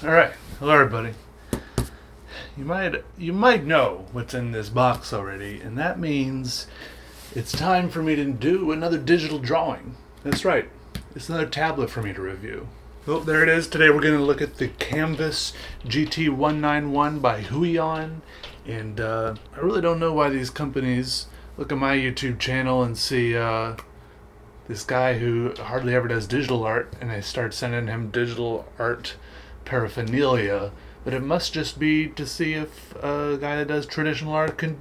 All right, hello everybody. You might know what's in this box already, and that means it's time for me to do another digital drawing. That's right, it's another tablet for me to review. Well, there it is. Today we're going to look at the Kamvas GT-191 by Huion, and I really don't know why these companies look at my YouTube channel and see this guy who hardly ever does digital art, and they start sending him digital art paraphernalia, but it must just be to see if a guy that does traditional art can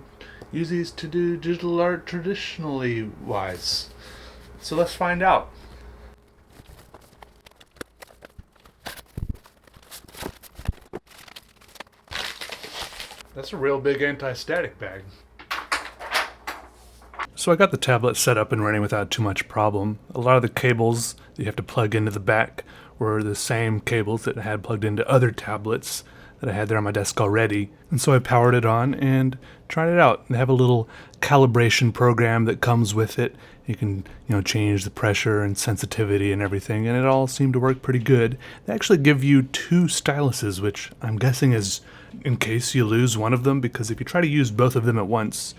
use these to do digital art traditionally wise. So let's find out. That's a real big anti-static bag. So I got the tablet set up and running without too much problem. A lot of the cables that you have to plug into the back were the same cables that I had plugged into other tablets that I had there on my desk already. And so I powered it on and tried it out. They have a little calibration program that comes with it. You can, change the pressure and sensitivity and everything, and it all seemed to work pretty good. They actually give you two styluses, which I'm guessing is in case you lose one of them, because if you try to use both of them at once,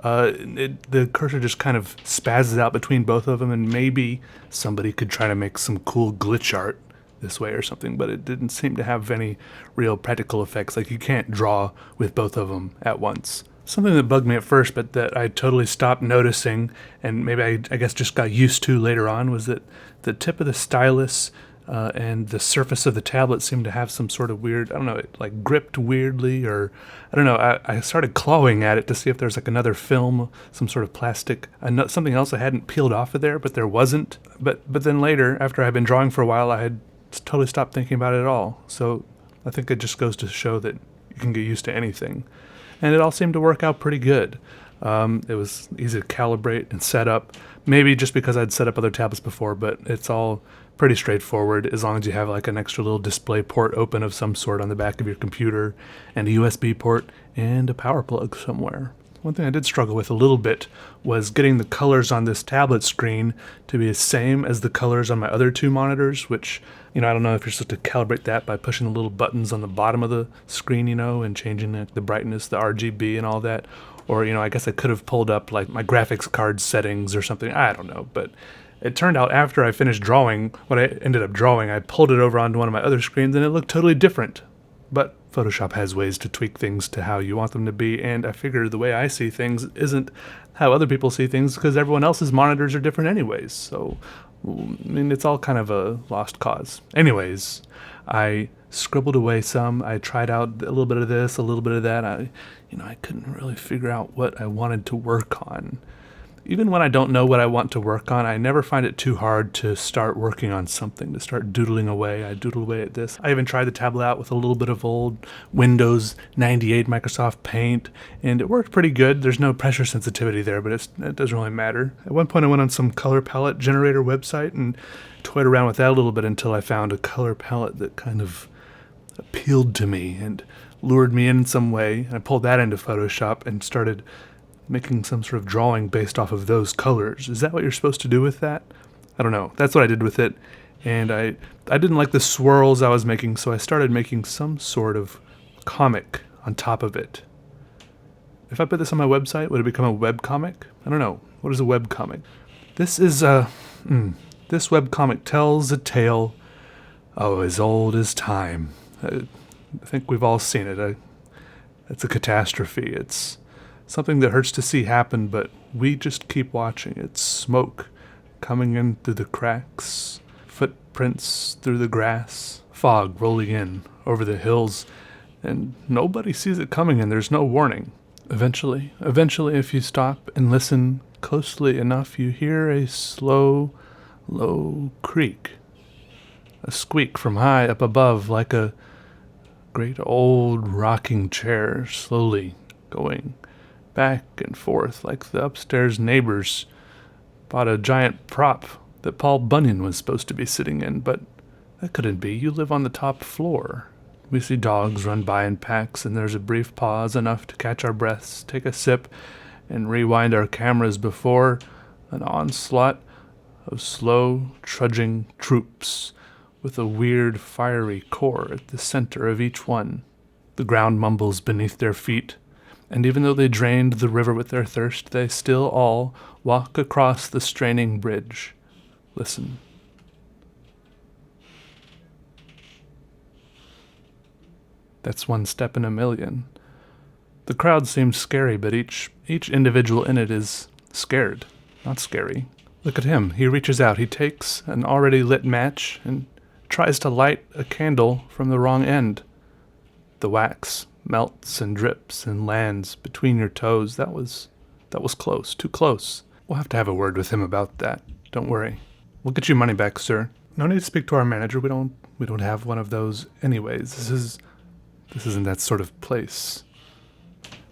the cursor just kind of spazzes out between both of them, and maybe somebody could try to make some cool glitch art this way or something, but it didn't seem to have any real practical effects. Like, you can't draw with both of them at once. Something that bugged me at first, but that I totally stopped noticing, and maybe I guess just got used to later on, was that the tip of the stylus and the surface of the tablet seemed to have some sort of weird, it like gripped weirdly, or I don't know. I started clawing at it to see if there's like another film, some sort of plastic, something else I hadn't peeled off of there, but there wasn't. But then later, after I'd been drawing for a while, I had totally stopped thinking about it at all. So I think it just goes to show that you can get used to anything. And it all seemed to work out pretty good. It was easy to calibrate and set up. Maybe just because I'd set up other tablets before, but it's all pretty straightforward as long as you have like an extra little display port open of some sort on the back of your computer, and a USB port and a power plug somewhere. One thing I did struggle with a little bit was getting the colors on this tablet screen to be the same as the colors on my other two monitors, which, I don't know if you're supposed to calibrate that by pushing the little buttons on the bottom of the screen, and changing the brightness, the RGB and all that. Or, I guess I could have pulled up like my graphics card settings or something. I don't know. But it turned out after I finished drawing, what I ended up drawing, I pulled it over onto one of my other screens and it looked totally different. But Photoshop has ways to tweak things to how you want them to be, and I figure the way I see things isn't how other people see things, because everyone else's monitors are different anyways. So, it's all kind of a lost cause. Anyways, I scribbled away some. I tried out a little bit of this, a little bit of that. I couldn't really figure out what I wanted to work on. Even when I don't know what I want to work on, I never find it too hard to start working on something, to start doodling away. I doodle away at this. I even tried the tablet out with a little bit of old Windows 98 Microsoft Paint, and it worked pretty good. There's no pressure sensitivity there, but it doesn't really matter. At one point I went on some color palette generator website and toyed around with that a little bit until I found a color palette that kind of appealed to me and lured me in some way. And I pulled that into Photoshop and started making some sort of drawing based off of those colors. Is that what you're supposed to do with that? I don't know. That's what I did with it. And I didn't like the swirls I was making, so I started making some sort of comic on top of it. If I put this on my website, would it become a web comic? I don't know. What is a web comic? This web comic tells a tale as old as time. I think we've all seen it. It's a catastrophe. It's something that hurts to see happen, but we just keep watching. It's smoke coming in through the cracks, footprints through the grass, fog rolling in over the hills, and nobody sees it coming, and there's no warning. Eventually, if you stop and listen closely enough, you hear a slow, low creak, a squeak from high up above, like a great old rocking chair slowly going back and forth, like the upstairs neighbors bought a giant prop that Paul Bunyan was supposed to be sitting in, but that couldn't be. You live on the top floor. We see dogs run by in packs, and there's a brief pause, enough to catch our breaths, take a sip, and rewind our cameras before an onslaught of slow, trudging troops with a weird fiery core at the center of each one. The ground mumbles beneath their feet, and even though they drained the river with their thirst, they still all walk across the straining bridge. Listen. That's one step in a million. The crowd seems scary, but each individual in it is scared, not scary. Look at him. He reaches out. He takes an already lit match and tries to light a candle from the wrong end. The wax melts and drips and lands between your toes. That was close, too close. We'll have to have a word with him about that. Don't worry. We'll get you money back, sir. No need to speak to our manager. We don't have one of those anyways. This isn't that sort of place.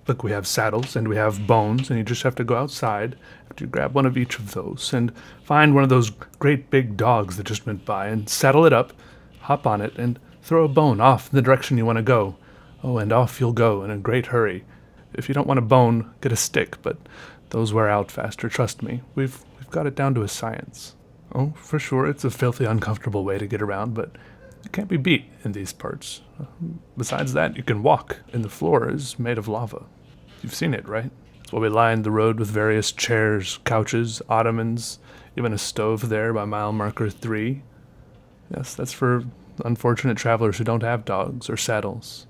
Look, we have saddles and we have bones, and you just have to go outside after you grab one of each of those and find one of those great big dogs that just went by and saddle it up, hop on it, and throw a bone off in the direction you want to go. Oh, and off you'll go in a great hurry. If you don't want a bone, get a stick, but those wear out faster, trust me. We've got it down to a science. Oh, for sure, it's a filthy, uncomfortable way to get around, but it can't be beat in these parts. Besides that, you can walk, and the floor is made of lava. You've seen it, right? That's why we lined the road with various chairs, couches, ottomans, even a stove there by mile marker 3. Yes, that's for unfortunate travelers who don't have dogs or saddles.